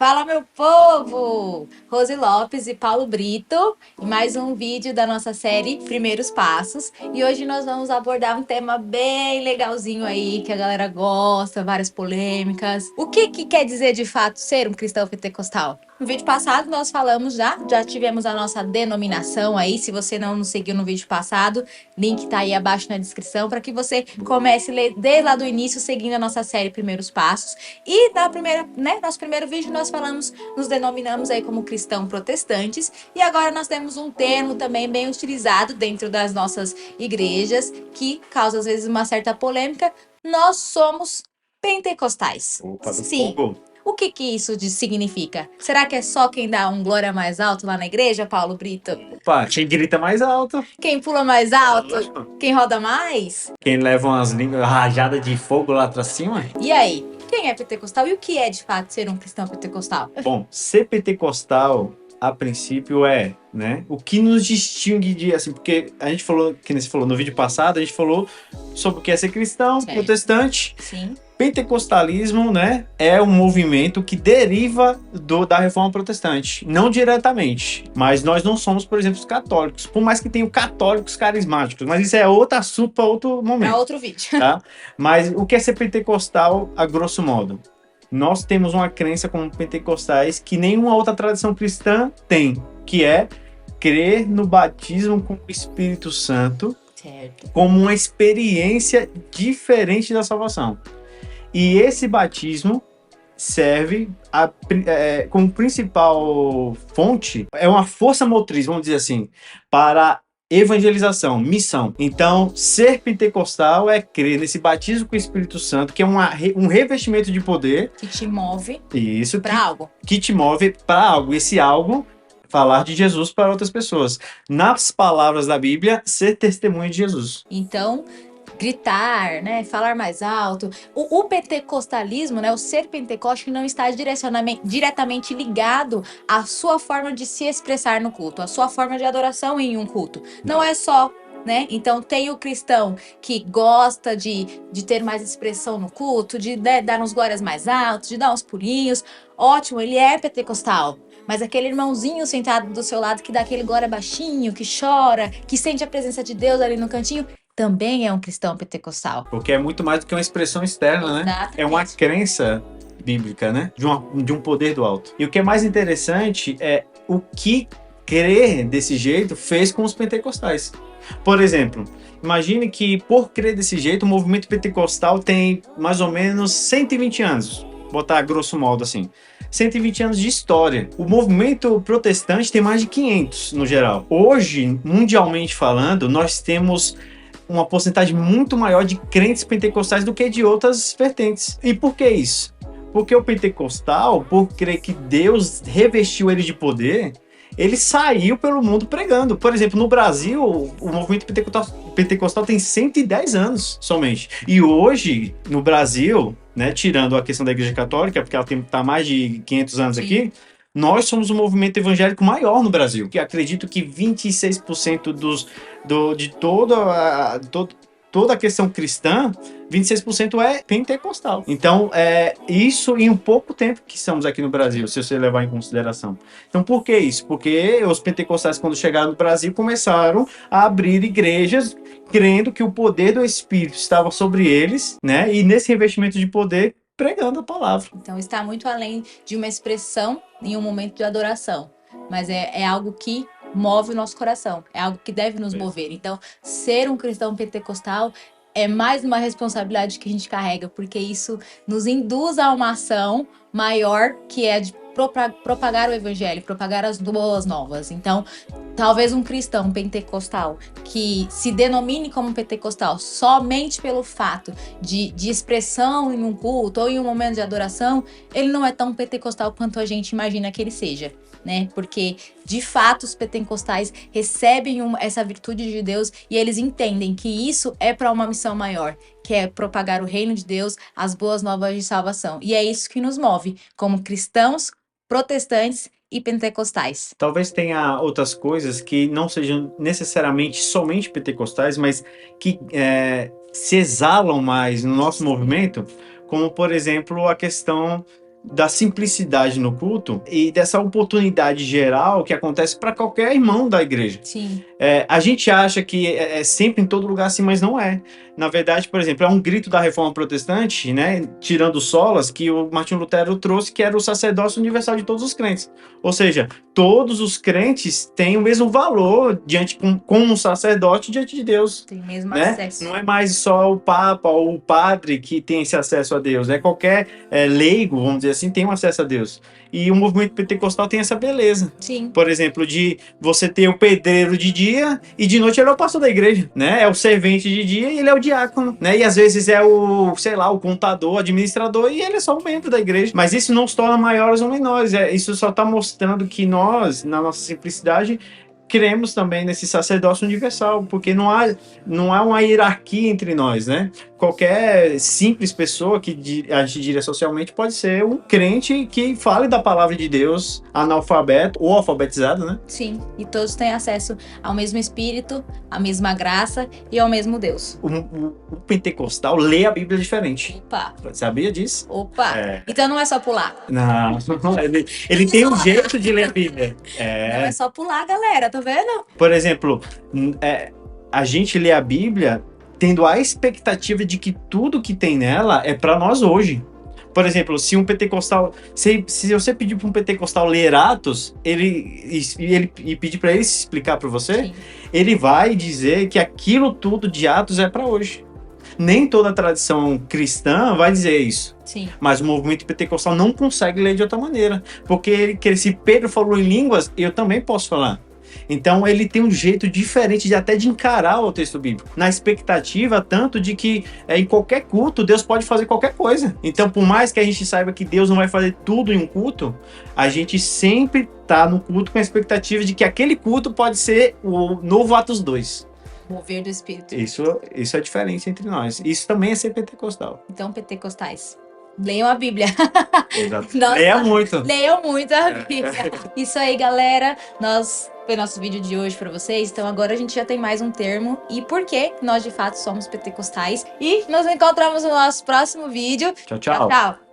Fala, meu povo! Rose Lopes e Paulo Brito, e mais um vídeo da nossa série Primeiros Passos. E hoje nós vamos abordar um tema bem legalzinho aí, que a galera gosta, várias polêmicas. O que quer dizer de fato ser um cristão pentecostal? No vídeo passado nós falamos já tivemos a nossa denominação aí. Se você não nos seguiu no vídeo passado, link tá aí abaixo na descrição para que você comece a ler desde lá do início, seguindo a nossa série Primeiros Passos. E nosso primeiro vídeo nós falamos, nos denominamos aí como cristãos protestantes, e agora nós temos um termo também bem utilizado dentro das nossas igrejas, que causa às vezes uma certa polêmica. Nós somos pentecostais. Opa, do Sim. fogo. O que isso significa? Será que é só quem dá um glória mais alto lá na igreja, Paulo Brito? Opa, quem grita mais alto, Quem pula mais alto? Quem roda mais? quem leva umas línguas rajadas de fogo lá pra cima. E aí? Quem é pentecostal e o que é de fato ser um cristão pentecostal? Bom, ser pentecostal, a princípio, né? O que nos distingue de, assim, porque a gente falou, que nem você falou no vídeo passado, a gente falou sobre o que é ser cristão, Certo. protestante. Sim. Pentecostalismo, né, é um movimento que deriva da reforma protestante, não diretamente, mas nós não somos, por exemplo, os católicos, por mais que tenham católicos carismáticos, mas isso é outro assunto para outro momento. É outro vídeo. Tá? Mas o que é ser pentecostal, a grosso modo? Nós temos uma crença como pentecostais que nenhuma outra tradição cristã tem, que é crer no batismo com o Espírito Santo, Certo. como uma experiência diferente da salvação. E esse batismo serve como principal fonte, é uma força motriz, vamos dizer assim, para evangelização, missão. Então, ser pentecostal é crer nesse batismo com o Espírito Santo, que é um revestimento de poder. Que te move Isso, para algo. Que te move para algo. Esse algo, falar de Jesus para outras pessoas. Nas palavras da Bíblia, ser testemunho de Jesus. Então, gritar, né, falar mais alto. O pentecostalismo, né, o ser pentecostal não está diretamente ligado à sua forma de se expressar no culto, à sua forma de adoração em um culto. Não é só, né? Então tem o cristão que gosta de ter mais expressão no culto, de dar uns glórias mais altos, de dar uns pulinhos. Ótimo, ele é pentecostal. Mas aquele irmãozinho sentado do seu lado que dá aquele glória baixinho, que chora, que sente a presença de Deus ali no cantinho, também é um cristão pentecostal. Porque é muito mais do que uma expressão externa, Exatamente. né? É uma crença bíblica, né? De um poder do alto. E o que é mais interessante é o que crer desse jeito fez com os pentecostais. Por exemplo, imagine que por crer desse jeito, o movimento pentecostal tem mais ou menos 120 anos. Vou botar grosso modo assim. 120 anos de história. O movimento protestante tem mais de 500 no geral. Hoje, mundialmente falando, nós temos uma porcentagem muito maior de crentes pentecostais do que de outras vertentes. E por que isso? Porque o pentecostal, por crer que Deus revestiu ele de poder, ele saiu pelo mundo pregando. Por exemplo, no Brasil, o movimento pentecostal tem 110 anos somente. E hoje, no Brasil, né, tirando a questão da Igreja Católica, porque ela está mais de 500 anos Sim. aqui, nós somos o movimento evangélico maior no Brasil. Que acredito que 26% de toda a questão cristã, 26% é pentecostal. Então, isso em um pouco tempo que estamos aqui no Brasil, se você levar em consideração. Então, por que isso? Porque os pentecostais, quando chegaram no Brasil, começaram a abrir igrejas, crendo que o poder do Espírito estava sobre eles, né? E nesse revestimento de poder, pregando a palavra. Então está muito além de uma expressão em um momento de adoração, mas é algo que move o nosso coração, é algo que deve nos mover. Então, ser um cristão pentecostal é mais uma responsabilidade que a gente carrega, porque isso nos induz a uma ação maior, que é de propagar o evangelho, propagar as boas novas. Então, talvez um cristão pentecostal que se denomine como pentecostal somente pelo fato de expressão em um culto ou em um momento de adoração, ele não é tão pentecostal quanto a gente imagina que ele seja, né? Porque, de fato, os pentecostais recebem essa virtude de Deus e eles entendem que isso é para uma missão maior, que é propagar o reino de Deus, as boas novas de salvação. E é isso que nos move como cristãos, protestantes e pentecostais. Talvez tenha outras coisas que não sejam necessariamente somente pentecostais, mas que se exalam mais no nosso movimento, como, por exemplo, a questão da simplicidade no culto e dessa oportunidade geral que acontece para qualquer irmão da igreja. Sim. A gente acha que é sempre em todo lugar assim, mas não é. Na verdade, por exemplo, é um grito da Reforma Protestante, né, tirando solas, que o Martinho Lutero trouxe, que era o sacerdócio universal de todos os crentes. Ou seja, todos os crentes têm o mesmo valor como um sacerdote diante de Deus. Tem o mesmo né? acesso. Não é mais só o Papa ou o padre que tem esse acesso a Deus. Qualquer leigo, vamos dizer assim, tem um acesso a Deus. E o movimento pentecostal tem essa beleza. Sim. Por exemplo, de você ter o pedreiro de dia e de noite ele é o pastor da igreja, né? É o servente de dia e ele é o diácono, né? E às vezes é o, sei lá, o contador, administrador e ele é só um membro da igreja. Mas isso não nos torna maiores ou menores. Isso só está mostrando que nós, na nossa simplicidade, cremos também nesse sacerdócio universal, porque não há uma hierarquia entre nós, né? Qualquer simples pessoa que a gente diria socialmente pode ser um crente que fale da palavra de Deus, analfabeto ou alfabetizado, né? Sim, e todos têm acesso ao mesmo Espírito, à mesma graça e ao mesmo Deus. O pentecostal lê a Bíblia diferente. Opa! Sabia disso? Opa! Então não é só pular. Não, ele tem um jeito de ler a Bíblia. Não é só pular, galera, tá vendo? Por exemplo, a gente lê a Bíblia tendo a expectativa de que tudo que tem nela é para nós hoje. Por exemplo, se um pentecostal, se você pedir para um pentecostal ler Atos, e pedir para ele se explicar para você, sim, ele vai dizer que aquilo tudo de Atos é para hoje. Nem toda a tradição cristã vai dizer isso. Sim. Mas o movimento pentecostal não consegue ler de outra maneira. Porque se Pedro falou em línguas, eu também posso falar. Então ele tem um jeito diferente até de encarar o texto bíblico, na expectativa tanto de que em qualquer culto Deus pode fazer qualquer coisa. Então, por mais que a gente saiba que Deus não vai fazer tudo em um culto, a gente sempre está no culto com a expectativa de que aquele culto pode ser o novo Atos 2. Mover do Espírito. Isso é a diferença entre nós. Isso também é ser pentecostal. Então, pentecostais, leiam a Bíblia. Exato. Leiam muito. Leiam muito a Bíblia. Isso aí, galera. Foi nosso vídeo de hoje para vocês. Então agora a gente já tem mais um termo e por que nós de fato somos pentecostais. E nos encontramos no nosso próximo vídeo. Tchau, tchau. Tchau, tchau.